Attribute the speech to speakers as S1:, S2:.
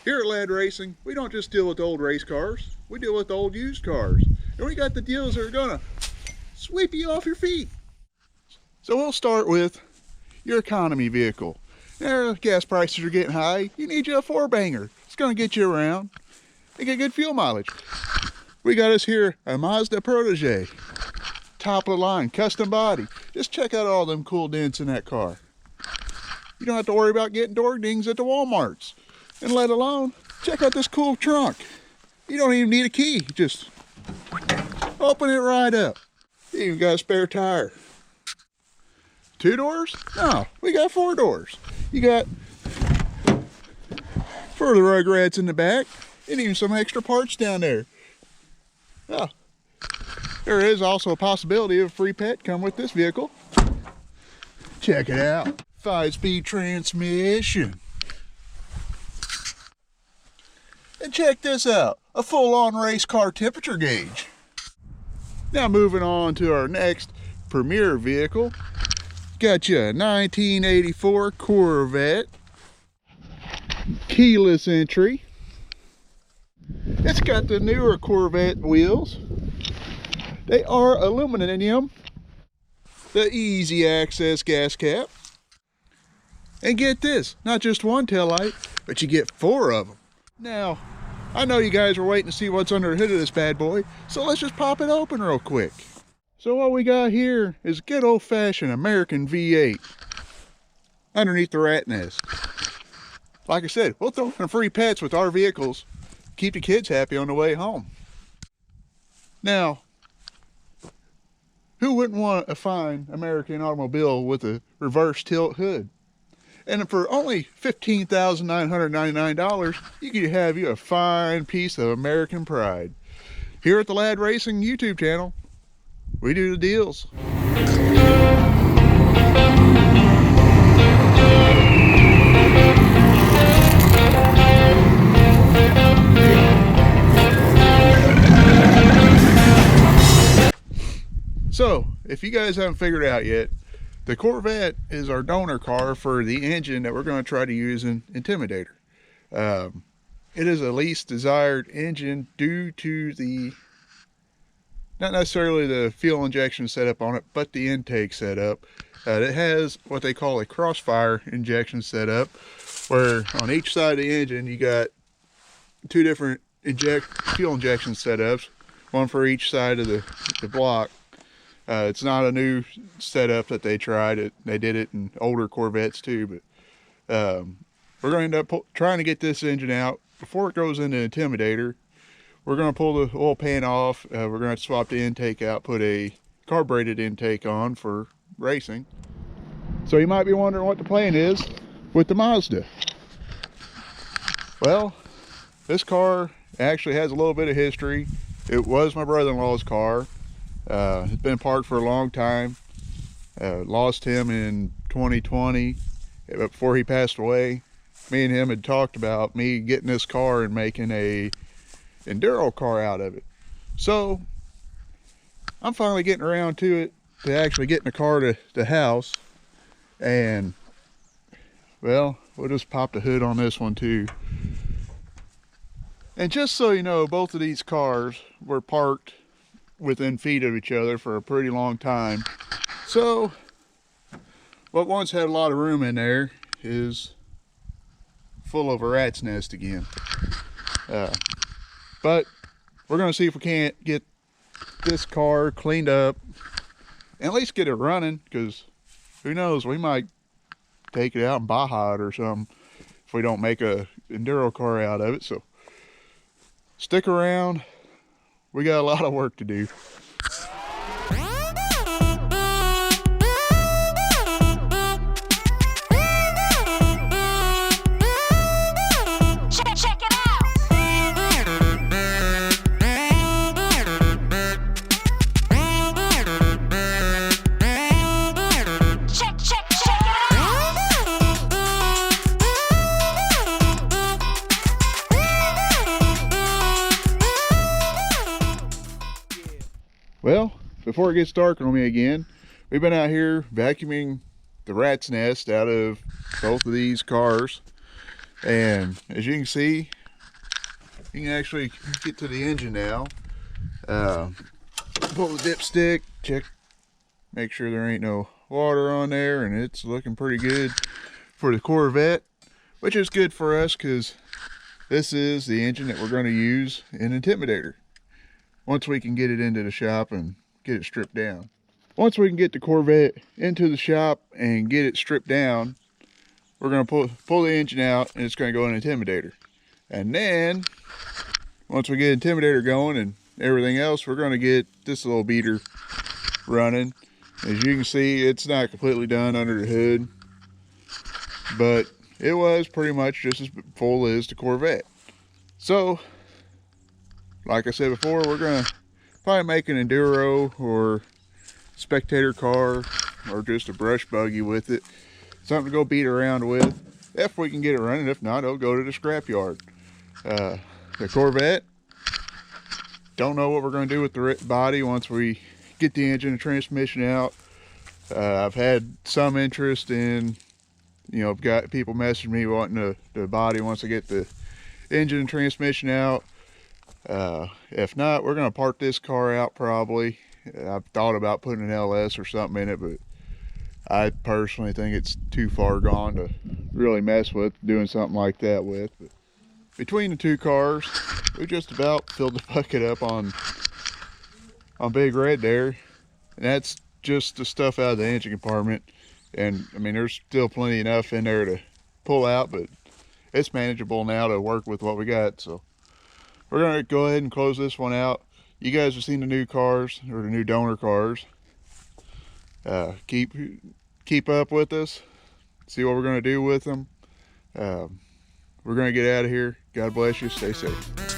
S1: Here at Lad Racing, we don't just deal with old race cars, we deal with old used cars. And we got the deals that are gonna sweep you off your feet. So we'll start with your economy vehicle. Now, gas prices are getting high, you need you a four-banger. It's gonna get you around and get good fuel mileage. We got us here a Mazda Protege. Top of the line, custom body. Just check out all them cool dents in that car. You don't have to worry about getting door dings at the Walmarts. And let alone, check out this cool trunk. You don't even need a key, just open it right up. You even got a spare tire. 2 doors? No, we got 4 doors. You got for the Rugrats in the back, and even some extra parts down there. Oh, there is also a possibility of a free pet come with this vehicle. Check it out. 5-speed transmission. And check this out, a full-on race car temperature gauge. Now moving on to our next premier vehicle. Got you a 1984 Corvette. Keyless entry. It's got the newer Corvette wheels. They are aluminum. The easy access gas cap. And get this, not just one taillight, but you get 4 of them. Now, I know you guys are waiting to see what's under the hood of this bad boy, so let's just pop it open real quick. So what we got here is good old-fashioned American V8 underneath the rat nest. Like I said, we'll throw in free pets with our vehicles, keep the kids happy on the way home. Now, who wouldn't want a fine American automobile with a reverse tilt hood? And for only $15,999, you can have you a fine piece of American pride. Here at the Lad Racing YouTube channel, we do the deals. So, if you guys haven't figured it out yet, the Corvette is our donor car for the engine that we're going to try to use in Intimidator. It is a least desired engine due to the, not necessarily the fuel injection setup on it, but the intake setup. It has what they call a crossfire injection setup, where on each side of the engine you got 2 different fuel injection setups, one for each side of the block. It's not a new setup that they tried. They did it in older Corvettes too, but we're going to end up trying to get this engine out before it goes into Intimidator. We're going to pull the oil pan off. We're going to swap the intake out, put a carbureted intake on for racing. So you might be wondering what the plan is with the Mazda. Well, this car actually has a little bit of history. It was my brother-in-law's car. It's been parked for a long time. Lost him in 2020 before he passed away. Me and him had talked about me getting this car and making a Enduro car out of it. So I'm finally getting around to it, to actually getting the car to the house. And well, we'll just pop the hood on this one too. And just so you know, both of these cars were parked within feet of each other for a pretty long time. So what once had a lot of room in there is full of a rat's nest again. But we're going to see if we can't get this car cleaned up and at least get it running, because who knows, we might take it out and Baja it or something if we don't make a Enduro car out of it. So stick around. We got a lot of work to do.
S2: Check it out. Check it
S1: Well, before it gets dark on me again, we've been out here vacuuming the rat's nest out of both of these cars. And as you can see, you can actually get to the engine now. Pull the dipstick, check, make sure there ain't no water on there, and it's looking pretty good for the Corvette, which is good for us because this is the engine that we're going to use in Intimidator once we can get it into the shop and get it stripped down. Once we can get the Corvette into the shop and get it stripped down, we're going to pull the engine out, and it's going to go in Intimidator. And then once we get Intimidator going and everything else, we're going to get this little beater running. As you can see, it's not completely done under the hood, but it was pretty much just as full as the Corvette. So, like I said before, we're going to probably make an Enduro or spectator car or just a brush buggy with it. Something to go beat around with if we can get it running. If not, it'll go to the scrapyard. The Corvette, don't know what we're going to do with the body once we get the engine and transmission out. I've had some interest in, got people messaging me wanting the body once I get the engine and transmission out. If not, we're going to park this car out probably. I've thought about putting an LS or something in it, but I personally think it's too far gone to really mess with doing something like that with. But between the two cars, we just about filled the bucket up on Big Red there, and that's just the stuff out of the engine compartment. And I mean, there's still plenty enough in there to pull out, but it's manageable now to work with what we got. So we're gonna go ahead and close this one out. You guys have seen the new cars, or the new donor cars. Keep up with us, see what we're gonna do with them. We're gonna get out of here. God bless you, stay safe.